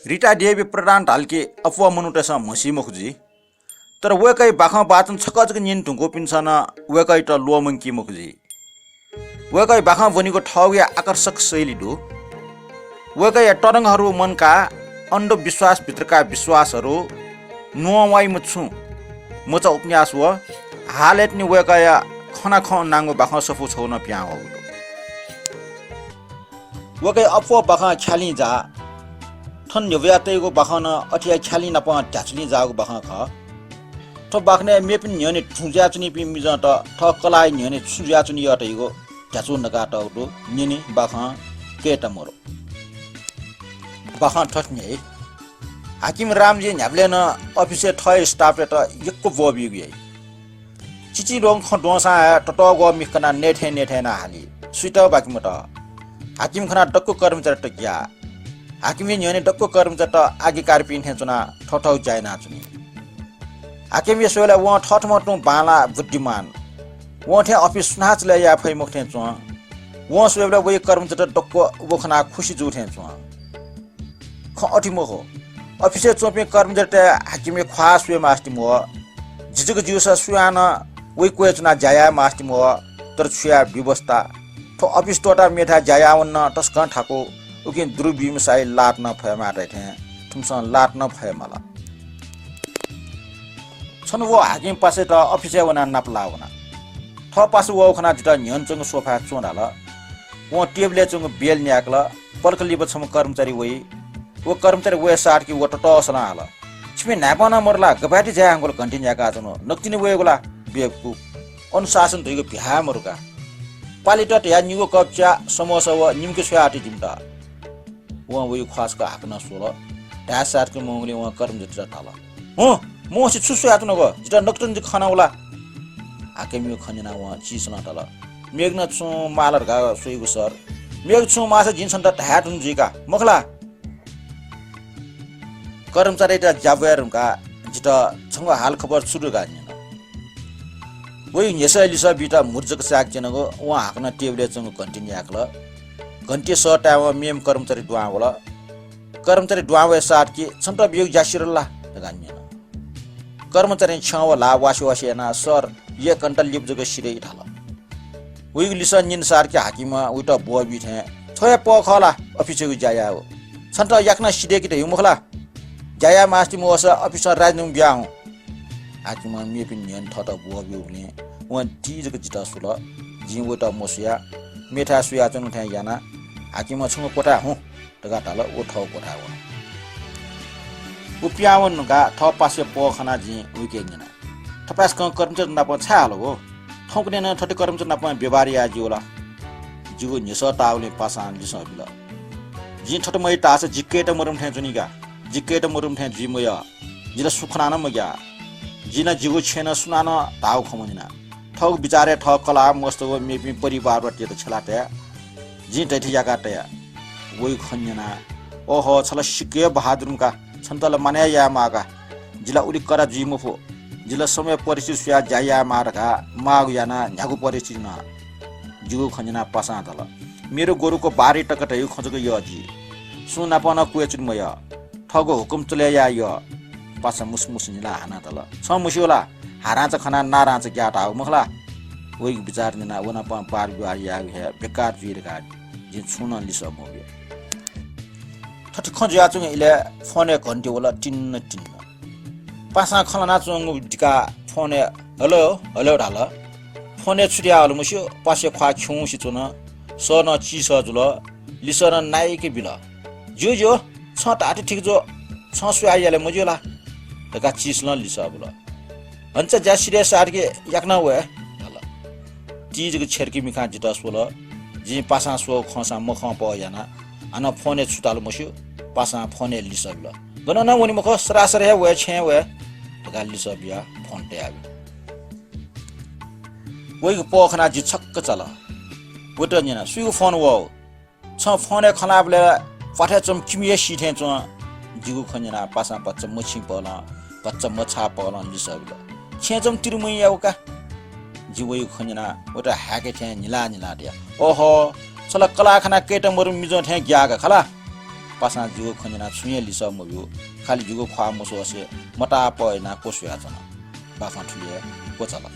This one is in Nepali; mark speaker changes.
Speaker 1: रिटा देवी प्रधान ढाल्के अफवा मनुटेसा मसीम खुजी तर वेकै बाखा बाचन छकजक निन ढुङ्गो पिन्छन वेकै त लोमङ्की मुखजी वेकै बाखा बनेको ठौगे आकर्षक शैली दु वेकै तरङ्गहरू मनका अन्धविश्वास भित्रका विश्वासहरू नुवाई मुछु म चाहिँ उपन्यास हो हालेट नि वेकै खना ख नाङ्गो बाखा सफु छौन प्या हो वेकै अफवा बाखा ख्याली जा ठन यव्यातेको बाखन अठिया ख्याली नप ट्याचली जाको बाखा ख तो बाख्ने मेपिन न्यने ठुज्या चुनी पि मिज त ठ कलाइ न्यने छुज्या चुनी अटैको ट्याचु नका टौटो निनी बाखा केटा मोरो बाखा ठट्ने हाकिम रामजी न्याब्ले न अफिसे ठय स्टाफ त यक्को बोबि गए चिची रोङ ख डोसा टटगो मिखना नेठे ना हाली सुइट बाकी मत हाकिम खना डक्को कर्मचारी त ग्या हाकिम न्यने डक्को कर्मचारी त आगे कारपिन हेचुना ठठौ जायना चुनी हाकिम यसोले व ठठमटु बाला बुद्धिमान व थे अफिस नाचले या फै मुख थे च व सोले व कर्मचारी डक्को वखना खुशी जुथे च ख अठिमो हो अफिसे चोपे कर्मचारी त हाकिम ख्वास वे मास्ति मो जिजक जिउस सुयान व कोय चुना जाया मास्ति मो तर छुया व्यवस्था तो अफिस टोटा मेठा जाया वन्न तस्कन ठाको उके दुर्बिम साइ लाट न फय माटे थे तुमसन लाट न फय मला छन वो हाकिम पासे त अफिसे वना नापला वना थ पासे वो खना जिता न्यनचंग सोफा चोनाल वो टेबले चंग बेल न्याकल पलकली बछम कर्मचारी वई वो कर्मचारी वे साट की वो टट सला हाल छिमे नापना मरला गबाटी जाय अंगल घंटी न्याका जनो नक्तिने वे गोला बेकु अनुशासन धइको भ्या मरुका पालिट या निगो कपचा समोसा व निमके छयाटी जिमटा वो वई खासका हाकना सोल ढा साट के मोंगले वो कर्मचारी थाला हो म से छुसु आत नगो जिता नक्तन जि खाना होला आके मियो खन्जना व चिसना तल मेगन छु मालर गा सोइगु सर मेग छु मासे जिनसन त ढाट हुन जिका मखला कर्मचारी त जाबेरका जिता छंग हाल खबर सुरु गान्ने वइ नेसैली स बिटा मुर्जक साक जनको व हाकना टेबले चंग कन्टिन्यू आकल घन्टी सटा व मेम कर्मचारी दुआ होला कर्मचारी दुआ व साट कि छन्त बियो जासिरला गान्ने कर्मचारी छाव ला वासी ना सर ये कंटल लिप जग सिरे ठाला उइ लिसा निन सार के हाकिमा उइटा बोबी थे छोय प खला अफिसको जाया हो छन्त याकना सिरे कि थे मुखला जाया मास्ति मोस अफिसर राजनु बिया हो हाकिमा मेपिन नियन ठट बोबी उले वन तीजको जिता सुल जि उइटा मोसिया मेठा सुया चनु थे याना हाकिमा छुङ कोठा हो तगा ताल ओ ठौ कोठा हो उप्यावन गा थ पासे प खना जि उकेगना थपास क कर्मचारी नाप छाल हो ठौकने न ठटे कर्मचारी नाप व्यवहार या जिवला जिगु निस ताउले पासान जिस बिल जि ठट मै तास जिक्के त मरुम थे जुनिगा जिक्के त मरुम थे जिमय जिला सुखना न मग्या जिना जिगु छेन सुनान ताउ खमनिना ठौ बिचारे ठ कला मस्तो मेपि परिवार रटे त छलाते जि दैथि यागाते वइ खन्यना ओहो छला सिके बहादुरका छन्तल माने या मागा जिला उली करा जिमुफो जिला समय परिस्थिति सुया जाया मारका माग याना न्यागु परिस्थिति न जुगु खन्जना पासा तल मेरो गोरुको बारी टकट यो खजको यो जी सुना पन कुएचुन मय ठगो हुकुम चले या यो पासा मुसमुस निला हाना तल छ मुसियोला हाराच खना नाराच ग्याटा हो मखला वइ विचार निना वना प पार बिवार या बेकार जिरका जि छुन लिस मोबे ठट खज्या चुङ इले फोने घन्टी होला टिन्न पासा खलना चुङ दिका फोने हेलो हेलो ढाल फोने छुट्या हल मुस्यो पासे ख्वा खौसी चुन सन चिस जुल लिसन नाइके बिल जो छ टाटे ठीक जो छ सुआइले मजुला तका चिस न लिस बुल हन्छ जा सिरियस आर्के याकना वे ढाल तीजको छेर्की मिखा जिता सोल जि पासा सो खसा मख प याना अन फोने छुटाल मुस्यो पासा फोने लिसबल गन न वनि मख सरासर हे वे छे वे तका लिसबिया फोन ते आबि वइ पोखना जि छक्क चल वट निना सुइगु फोन वो छ फोने खलाबले पाठे चम किमिए सिथे च जिगु खन्जना पासा पच्च मछि पला पच्च मछा पला लिसबल छे चम तिरुमै याउका जिवइ खन्जना वट हाके थे निला दिया ओहो चला कला खाना केटा मरु मिजो थे ग्यागा खला पासा जुगो खनिना छुये लिस मयो खाली जुगो ख्वा मसो असे मटा पयना कोसुया छन बाखा ठुलिए कोचला